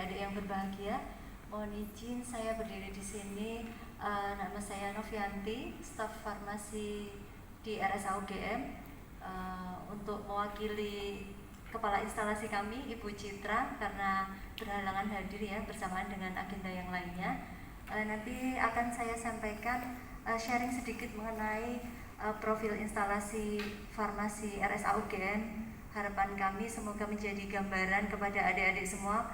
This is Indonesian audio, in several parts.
adik-adik yang berbahagia. Mohon izin saya berdiri di sini. Nama saya Novianti, staf farmasi di RSA UGM, untuk mewakili kepala instalasi kami, Ibu Citra, karena berhalangan hadir ya bersamaan dengan agenda yang lainnya. Nanti akan saya sampaikan sharing sedikit mengenai profil instalasi farmasi RSA UGM. Harapan kami semoga menjadi gambaran kepada adik-adik semua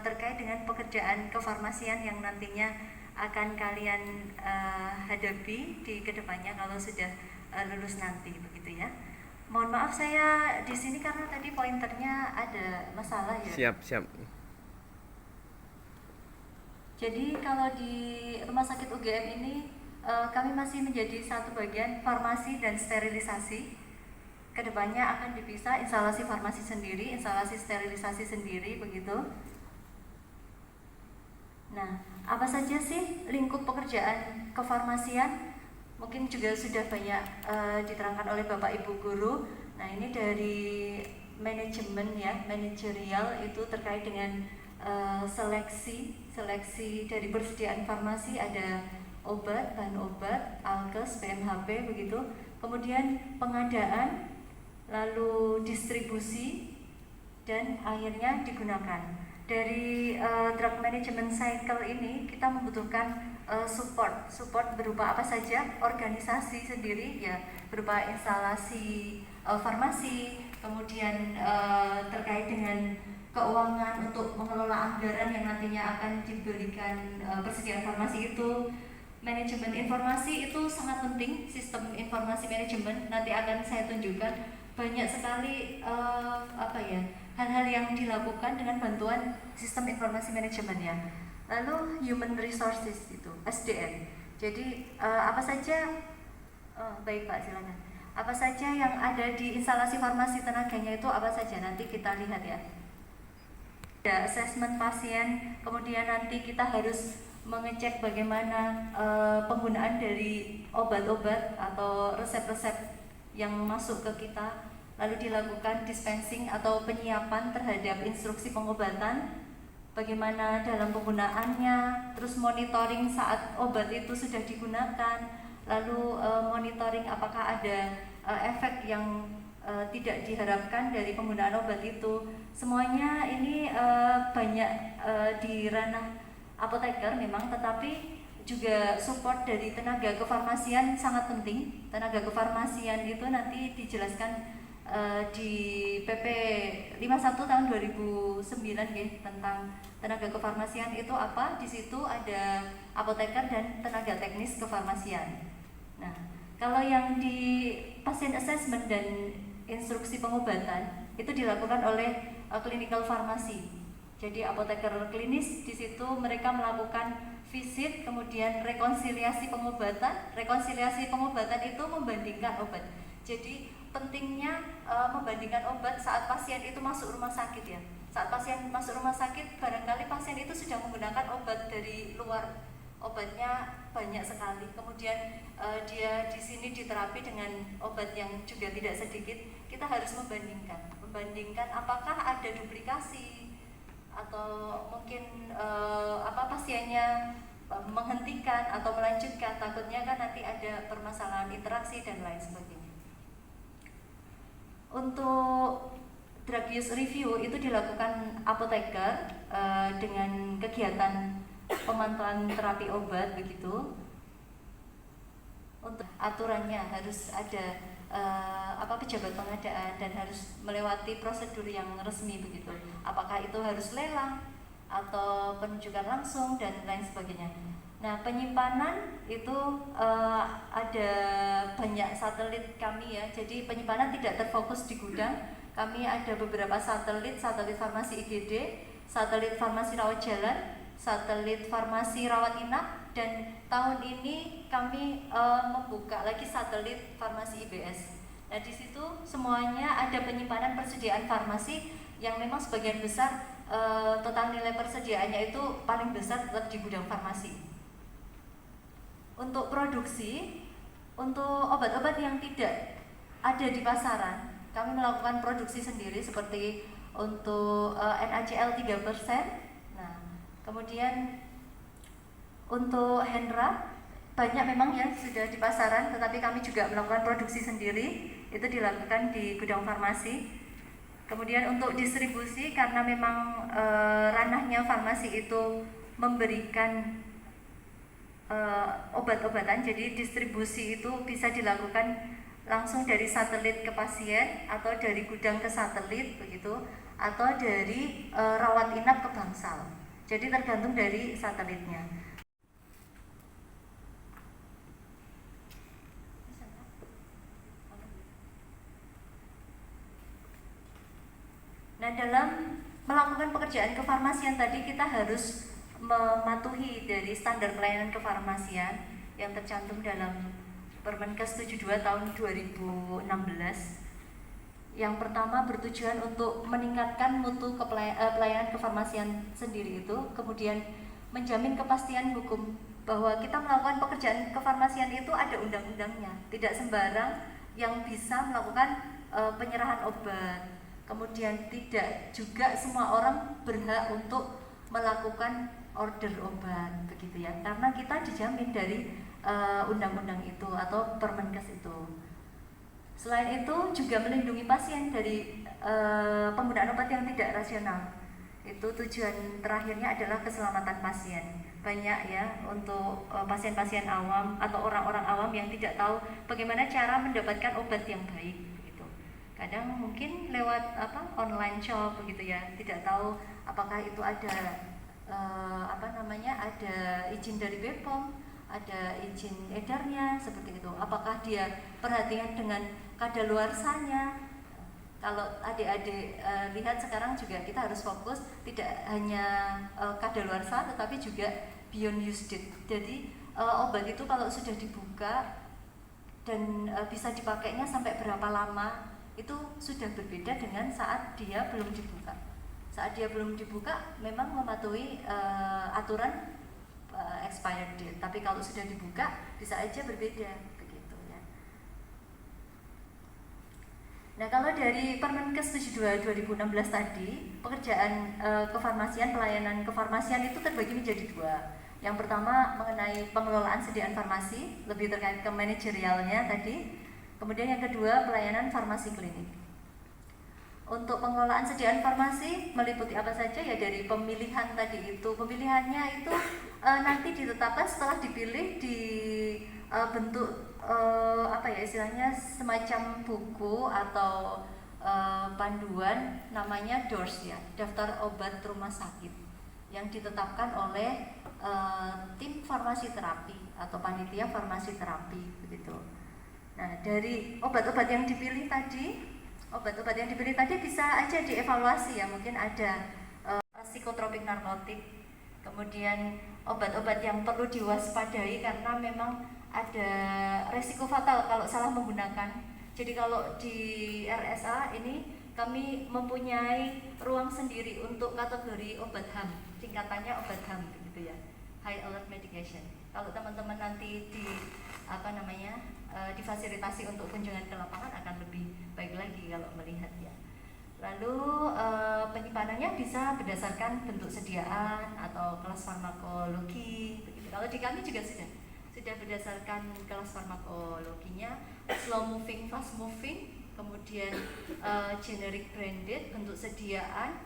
terkait dengan pekerjaan kefarmasian yang nantinya akan kalian hadapi di kedepannya kalau sudah lulus nanti, begitu ya. Mohon maaf saya di sini karena tadi pointernya ada masalah ya. Siap. Jadi kalau di Rumah Sakit UGM ini kami masih menjadi satu bagian farmasi dan sterilisasi. Kedepannya akan dipisah instalasi farmasi sendiri, instalasi sterilisasi sendiri, begitu. Nah, apa saja sih lingkup pekerjaan kefarmasian? Mungkin juga sudah banyak diterangkan oleh Bapak Ibu Guru. Nah, ini dari manajemen ya, manajerial itu terkait dengan seleksi dari persediaan farmasi, ada obat, bahan obat, alkes, PMHP, begitu. Kemudian pengadaan, lalu distribusi, dan akhirnya digunakan. Dari drug management cycle ini kita membutuhkan support berupa apa saja? Organisasi sendiri ya, berupa instalasi farmasi, kemudian terkait dengan keuangan untuk mengelola anggaran yang nantinya akan diberikan persediaan farmasi itu. Manajemen informasi itu sangat penting, sistem informasi manajemen nanti akan saya tunjukkan. Banyak sekali hal-hal yang dilakukan dengan bantuan sistem informasi manajemen ya. Lalu human resources itu SDM. Jadi apa saja baik Pak, silakan. Apa saja yang ada di instalasi farmasi tenaganya itu apa saja, nanti kita lihat ya. Ada asesmen pasien, kemudian nanti kita harus mengecek bagaimana penggunaan dari obat-obat atau resep-resep yang masuk ke kita, lalu dilakukan dispensing atau penyiapan terhadap instruksi pengobatan, bagaimana dalam penggunaannya, terus monitoring saat obat itu sudah digunakan, lalu monitoring apakah ada efek yang tidak diharapkan dari penggunaan obat itu. Semuanya ini banyak di ranah apoteker memang, tetapi juga support dari tenaga kefarmasian sangat penting. Tenaga kefarmasian itu nanti dijelaskan di PP 51 tahun 2009 ya, tentang tenaga kefarmasian itu apa. Di situ ada apoteker dan tenaga teknis kefarmasian. Nah, kalau yang di pasien assessment dan instruksi pengobatan itu dilakukan oleh clinical pharmacy. Jadi apoteker klinis di situ mereka melakukan visit, kemudian rekonsiliasi pengobatan. Rekonsiliasi pengobatan itu membandingkan obat. Jadi pentingnya membandingkan obat saat pasien itu masuk rumah sakit ya. Saat pasien masuk rumah sakit, barangkali pasien itu sudah menggunakan obat dari luar. Obatnya banyak sekali. Kemudian dia di sini diterapi dengan obat yang juga tidak sedikit. Kita harus membandingkan apakah ada duplikasi atau mungkin pasiennya menghentikan atau melanjutkan, takutnya kan nanti ada permasalahan interaksi dan lain sebagainya. Untuk drug use review itu dilakukan apoteker dengan kegiatan pemantauan terapi obat, begitu. Untuk aturannya harus ada pejabat pengadaan dan harus melewati prosedur yang resmi, begitu. Apakah itu harus lelang atau penunjukan langsung dan lain sebagainya. Nah, penyimpanan itu ada banyak satelit kami ya. Jadi penyimpanan tidak terfokus di gudang. Kami ada beberapa satelit farmasi IGD, satelit farmasi rawat jalan, satelit farmasi rawat inap, dan tahun ini kami membuka lagi satelit farmasi IBS. Nah, di situ semuanya ada penyimpanan persediaan farmasi yang memang sebagian besar total nilai persediaannya itu paling besar tetap di gudang farmasi. Untuk produksi, untuk obat-obat yang tidak ada di pasaran, kami melakukan produksi sendiri seperti untuk NaCl 3%. Nah, Kemudian untuk hand rub banyak memang ya sudah di pasaran, tetapi kami juga melakukan produksi sendiri, itu dilakukan di gudang farmasi. Kemudian untuk distribusi, karena memang ranahnya farmasi itu memberikan obat-obatan, jadi distribusi itu bisa dilakukan langsung dari satelit ke pasien, atau dari gudang ke satelit begitu, atau dari rawat inap ke bangsal. Jadi tergantung dari satelitnya. Nah, dalam melakukan pekerjaan kefarmasian tadi kita harus mematuhi dari standar pelayanan kefarmasian yang tercantum dalam Permenkes 72 tahun 2016. Yang pertama bertujuan untuk meningkatkan mutu pelayanan kefarmasian sendiri itu, kemudian menjamin kepastian hukum bahwa kita melakukan pekerjaan kefarmasian itu ada undang-undangnya, tidak sembarang yang bisa melakukan penyerahan obat. Kemudian tidak juga semua orang berhak untuk melakukan order obat begitu ya, karena kita dijamin dari undang-undang itu atau Permenkes itu. Selain itu juga melindungi pasien dari penggunaan obat yang tidak rasional. Itu tujuan terakhirnya adalah keselamatan pasien. Banyak ya untuk pasien-pasien awam atau orang-orang awam yang tidak tahu bagaimana cara mendapatkan obat yang baik. Kadang mungkin lewat online shop begitu ya, tidak tahu apakah itu ada ada izin dari BPOM, ada izin edarnya seperti itu. Apakah dia perhatian dengan kadaluarsanya? Kalau adik-adik lihat sekarang juga kita harus fokus tidak hanya kadaluarsa tetapi juga beyond use date. Jadi obat itu kalau sudah dibuka dan bisa dipakainya sampai berapa lama, itu sudah berbeda dengan saat dia belum dibuka. Saat dia belum dibuka memang mematuhi aturan expired date, tapi kalau sudah dibuka bisa aja berbeda begitu ya. Nah, kalau dari Permenkes 72 2016 tadi, pekerjaan kefarmasian, pelayanan kefarmasian itu terbagi menjadi dua. Yang pertama mengenai pengelolaan sediaan farmasi, lebih terkait ke manajerialnya tadi. Kemudian yang kedua, pelayanan farmasi klinik. Untuk pengelolaan sediaan farmasi meliputi apa saja ya, dari pemilihan tadi itu. Pemilihannya itu nanti ditetapkan setelah dipilih di bentuk istilahnya semacam buku atau panduan, namanya DORS ya, daftar obat rumah sakit, yang ditetapkan oleh tim farmasi terapi atau panitia farmasi terapi begitu. Nah, dari obat-obat yang dipilih tadi, bisa aja dievaluasi ya, mungkin ada psikotropik narkotik, kemudian obat-obat yang perlu diwaspadai karena memang ada resiko fatal kalau salah menggunakan. Jadi kalau di RSA ini kami mempunyai ruang sendiri untuk kategori obat HAM, tingkatannya obat HAM gitu ya, high alert medication. Kalau teman-teman nanti difasilitasi untuk kunjungan ke lapangan akan lebih baik lagi kalau melihat ya. Lalu penyimpanannya bisa berdasarkan bentuk sediaan atau kelas farmakologi begitu. Kalau di kami juga sudah berdasarkan kelas farmakologinya, slow moving, fast moving, kemudian generic branded, bentuk sediaan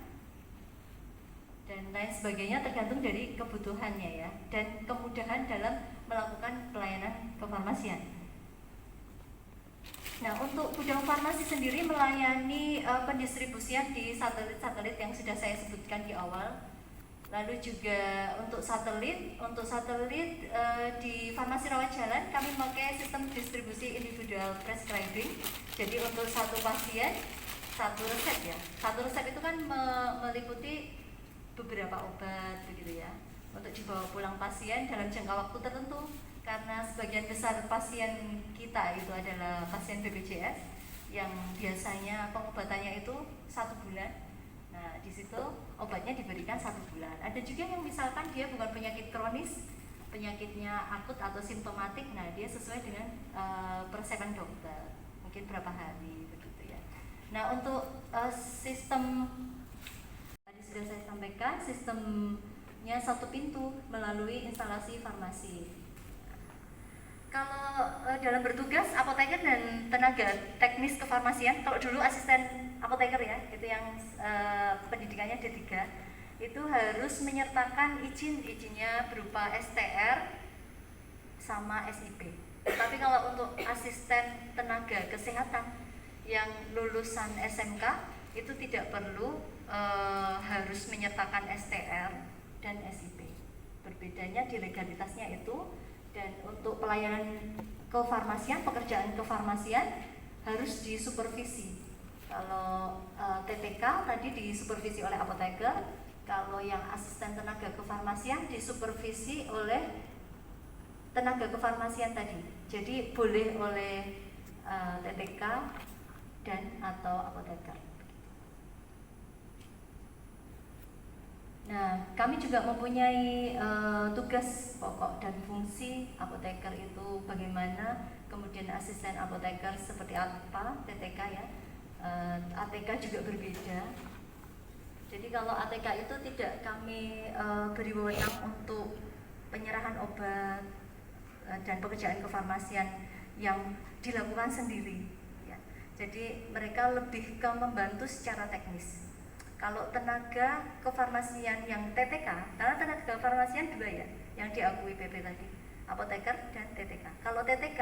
dan lain sebagainya, tergantung dari kebutuhannya ya, dan kemudahan dalam melakukan pelayanan kefarmasian. Nah, untuk gudang farmasi sendiri melayani pendistribusian di satelit-satelit yang sudah saya sebutkan di awal. Lalu juga untuk satelit di farmasi rawat jalan kami memakai sistem distribusi individual prescribing. Jadi untuk satu pasien satu resep ya. Satu resep itu kan meliputi beberapa obat begitu ya, untuk dibawa pulang pasien dalam jangka waktu tertentu. Karena sebagian besar pasien kita itu adalah pasien BPJS yang biasanya pengobatannya itu 1 bulan. Nah, di situ obatnya diberikan 1 bulan. Ada juga yang misalkan dia bukan penyakit kronis, penyakitnya akut atau simptomatik, nah dia sesuai dengan persepan dokter, mungkin berapa hari begitu ya. Nah, untuk sistem tadi sudah saya sampaikan, sistem hanya satu pintu melalui instalasi farmasi. Kalau dalam bertugas apoteker dan tenaga teknis kefarmasian, kalau dulu asisten apoteker ya, itu yang pendidikannya D3, itu harus menyertakan izinnya berupa STR sama SIP. Tapi kalau untuk asisten tenaga kesehatan yang lulusan SMK itu tidak perlu harus menyertakan STR dan SIP. Berbedanya di legalitasnya itu. Dan untuk pelayanan kefarmasian, pekerjaan kefarmasian harus disupervisi. Kalau TTK tadi disupervisi oleh apoteker, kalau yang asisten tenaga kefarmasian disupervisi oleh tenaga kefarmasian tadi. Jadi boleh oleh TTK dan atau apoteker. Nah, kami juga mempunyai tugas pokok dan fungsi apoteker itu bagaimana, kemudian asisten apoteker seperti apa, TTK ya, ATK juga berbeda. Jadi kalau ATK itu tidak kami beri wewenang untuk penyerahan obat dan pekerjaan kefarmasian yang dilakukan sendiri. Ya. Jadi mereka lebih ke membantu secara teknis. Kalau tenaga kefarmasian yang TTK, karena tenaga kefarmasian dua ya, yang diakui PP tadi, apoteker dan TTK. Kalau TTK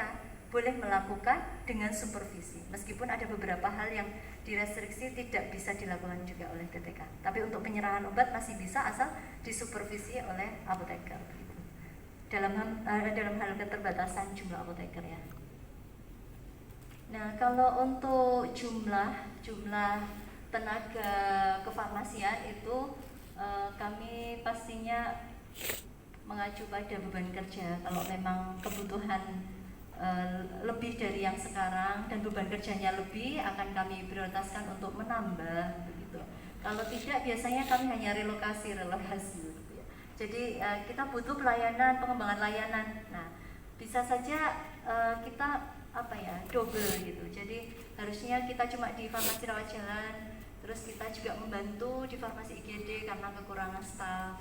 boleh melakukan dengan supervisi, meskipun ada beberapa hal yang direstriksi tidak bisa dilakukan juga oleh TTK. Tapi untuk penyerahan obat masih bisa asal disupervisi oleh apoteker. Dalam hal keterbatasan jumlah apoteker ya. Nah, kalau untuk jumlah tenaga kefarmasian itu kami pastinya mengacu pada beban kerja. Kalau memang kebutuhan lebih dari yang sekarang dan beban kerjanya lebih, akan kami prioritaskan untuk menambah begitu. Kalau tidak, biasanya kami hanya relokasi gitu ya. Jadi kita butuh pengembangan layanan. Nah, bisa saja kita double gitu. Jadi harusnya kita cuma di farmasi rawat jalan, terus kita juga membantu di farmasi IGD karena kekurangan staf.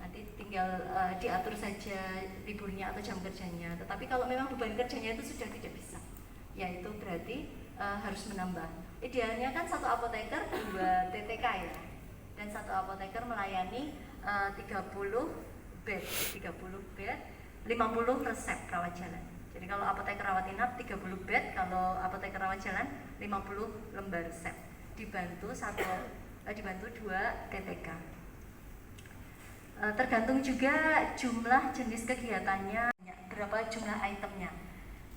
Nanti tinggal diatur saja liburnya atau jam kerjanya. Tetapi kalau memang beban kerjanya itu sudah tidak bisa, ya itu berarti harus menambah. Idealnya kan satu apoteker 2 TTK ya, dan satu apoteker melayani 30 bed, 50 resep rawat jalan. Jadi kalau apoteker rawat inap 30 bed, kalau apoteker rawat jalan 50 lembar resep. Dibantu 2 TTK. Tergantung juga jumlah jenis kegiatannya, berapa jumlah itemnya,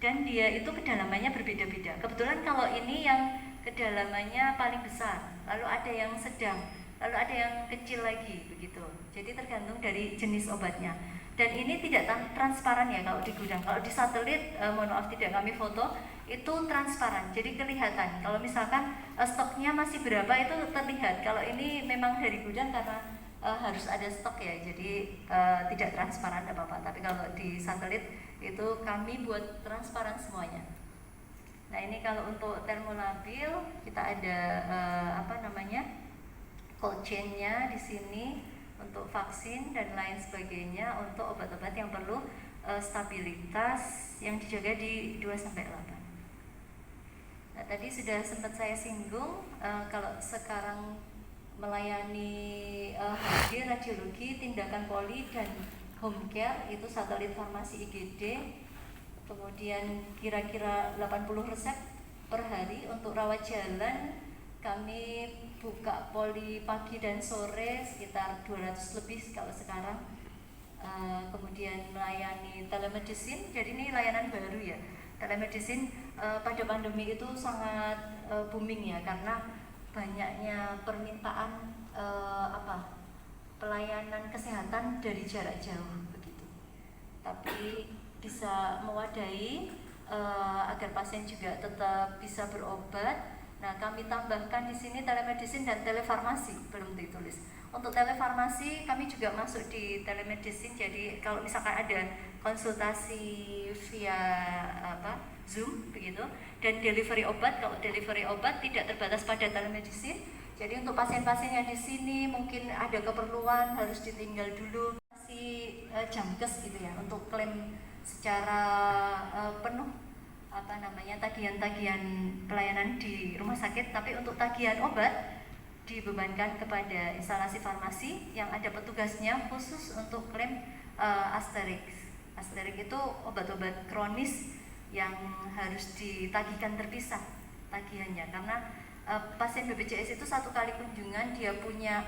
dan dia itu kedalamannya berbeda-beda. Kebetulan kalau ini yang kedalamannya paling besar, lalu ada yang sedang, lalu ada yang kecil lagi begitu. Jadi tergantung dari jenis obatnya. Dan ini tidak transparan ya kalau di gudang. Kalau di satelit, mohon maaf tidak kami foto, itu transparan, jadi kelihatan. Kalau misalkan stoknya masih berapa itu terlihat. Kalau ini memang dari gudang karena harus ada stok ya, jadi tidak transparan apa-apa. Tapi kalau di satelit itu kami buat transparan semuanya. Nah, ini kalau untuk termolabil kita ada cold chain-nya di sini untuk vaksin dan lain sebagainya, untuk obat-obat yang perlu stabilitas yang dijaga di 2-8. Nah, tadi sudah sempat saya singgung kalau sekarang melayani HD, radiologi, tindakan poli dan home care itu satelit farmasi IGD. Kemudian kira-kira 80 resep per hari. Untuk rawat jalan kami buka poli pagi dan sore sekitar 200 lebih kalau sekarang. Kemudian melayani telemedicine, jadi ini layanan baru ya. Telemedicine pada pandemi itu sangat booming ya, karena banyaknya permintaan pelayanan kesehatan dari jarak jauh begitu. Tapi bisa mewadahi agar pasien juga tetap bisa berobat. Nah, kami tambahkan di sini telemedicine dan telefarmasi, belum ditulis. Untuk telefarmasi kami juga masuk di telemedicine. Jadi kalau misalkan ada konsultasi via Zoom begitu, dan delivery obat, kalau delivery obat tidak terbatas pada telemedicine, Jadi untuk pasien-pasien yang di sini mungkin ada keperluan harus ditinggal dulu, masih jamkes gitu ya untuk klaim secara penuh tagihan-tagihan pelayanan di rumah sakit, tapi untuk tagihan obat dibebankan kepada instalasi farmasi yang ada petugasnya khusus untuk klaim Asterix. Asterix itu obat-obat kronis yang harus ditagihkan terpisah tagihannya, karena pasien BPJS itu satu kali kunjungan dia punya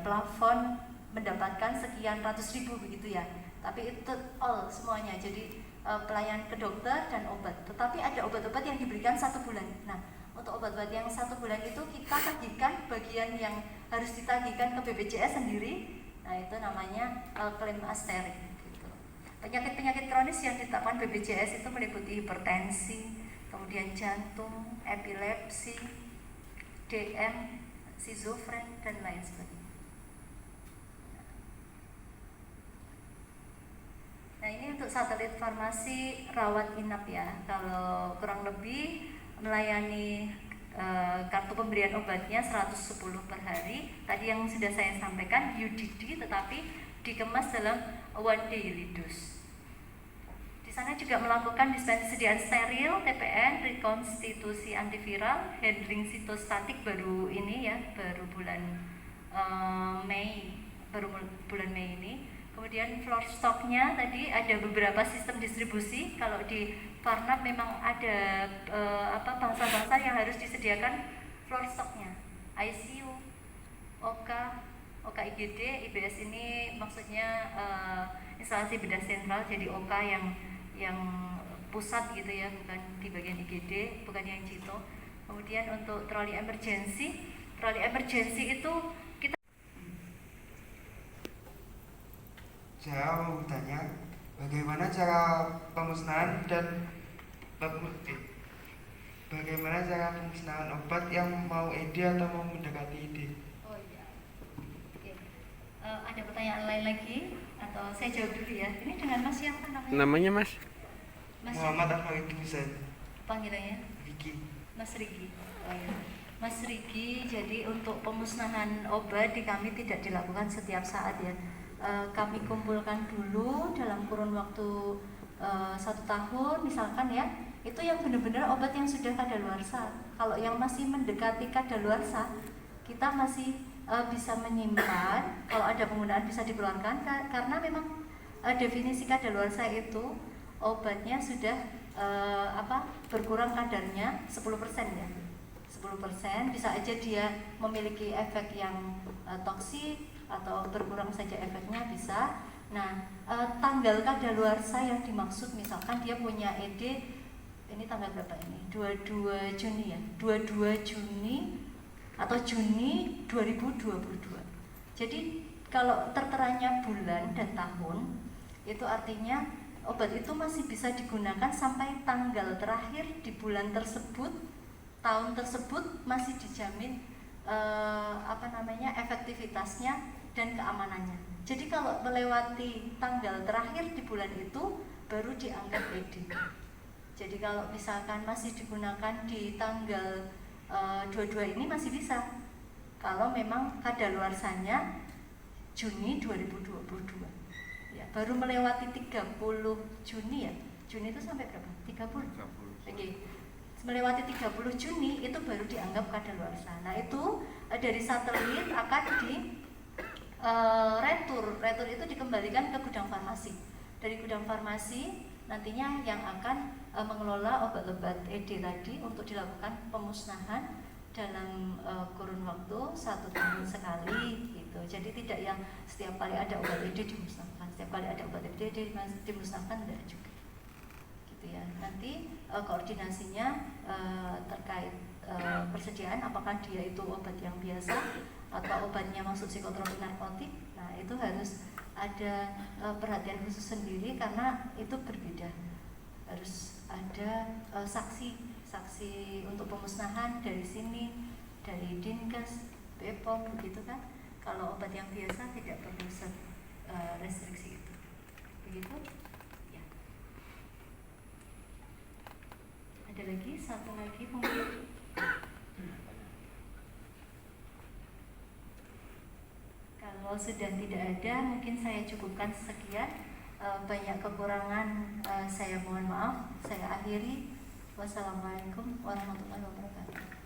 plafon mendapatkan sekian ratus ribu begitu ya, tapi itu all semuanya, jadi pelayanan ke dokter dan obat, tetapi ada obat-obat yang diberikan 1 bulan. Nah, untuk obat-obat yang 1 bulan itu kita tagihkan bagian yang harus ditagihkan ke BPJS sendiri. Nah, itu namanya klaim Asterix gitu. Penyakit-penyakit kronis yang ditetapkan BPJS itu meliputi hipertensi, kemudian jantung, epilepsi, DM, schizofren, dan lain sebagainya. Nah, ini untuk satelit farmasi rawat inap ya. Kalau kurang lebih melayani kartu pemberian obatnya 110 per hari. Tadi yang sudah saya sampaikan UDD, tetapi dikemas dalam one daily dose. Di sana juga melakukan disediaan steril, TPN, rekonstitusi antiviral, handling sitostatik baru ini ya, baru bulan Mei ini. Kemudian floor stocknya tadi ada beberapa sistem distribusi. Kalau di Farnap memang ada bangsa-bangsa yang harus disediakan floor stocknya. ICU, OK IGD, IBS ini maksudnya instalasi bedah sentral, jadi OK yang pusat gitu ya, bukan di bagian IGD, bukan yang Cito. Kemudian untuk troli emergency itu kita. Saya mau bertanya, bagaimana cara pemusnahan obat yang mau ED atau mau mendekati ED? Oh iya. Oke. Ada pertanyaan lain lagi atau saya jawab dulu ya? Ini dengan Mas siapa namanya? Namanya Mas? Muhammad Ahmad Husain. Panggilannya? Riki. Mas Riki. Oh iya. Mas Riki, jadi untuk pemusnahan obat di kami tidak dilakukan setiap saat ya. Kami kumpulkan dulu dalam kurun waktu 1 tahun misalkan ya, itu yang benar-benar obat yang sudah kadaluarsa. Kalau yang masih mendekati kadaluarsa, kita masih bisa menyimpan. Kalau ada penggunaan bisa dikeluarkan, karena memang definisi kadaluarsa itu obatnya sudah berkurang kadarnya 10% ya. 10% bisa aja dia memiliki efek yang toksik atau berkurang saja efeknya bisa. Nah, tanggal kadaluarsa yang dimaksud misalkan dia punya ED ini tanggal berapa ini? 22 Juni ya. 22 Juni atau Juni 2022. Jadi kalau terteranya bulan dan tahun, itu artinya obat itu masih bisa digunakan sampai tanggal terakhir di bulan tersebut, tahun tersebut masih dijamin efektivitasnya dan keamanannya. Jadi kalau melewati tanggal terakhir di bulan itu baru dianggap ED. Jadi kalau misalkan masih digunakan di tanggal 22 ini masih bisa. Kalau memang kadaluarsanya Juni 2022. Ya, baru melewati 30 Juni ya. Juni itu sampai berapa? 30. Oke. Melewati 30 Juni itu baru dianggap kadaluarsa. Nah, itu dari satelit akan di retur itu dikembalikan ke gudang farmasi. Dari gudang farmasi nantinya yang akan mengelola obat-obat ED tadi untuk dilakukan pemusnahan dalam kurun waktu 1 tahun sekali gitu. Jadi tidak yang setiap kali ada obat ED dimusnahkan, setiap kali ada obat ED dimusnahkan, tidak juga gitu ya. Nanti koordinasinya terkait persediaan, apakah dia itu obat yang biasa atau obatnya maksud psikotropik narkotik. Nah, itu harus ada perhatian khusus sendiri karena itu berbeda. Harus ada saksi untuk pemusnahan dari sini, dari Dinkes, BPOM gitu kan. Kalau obat yang biasa tidak perlu restriksi itu. Begitu? Ya. Ada lagi, satu lagi mungkin. Kalau sudah tidak ada, mungkin saya cukupkan sekian. Banyak kekurangan, saya mohon maaf. Saya akhiri. Wassalamualaikum warahmatullahi wabarakatuh.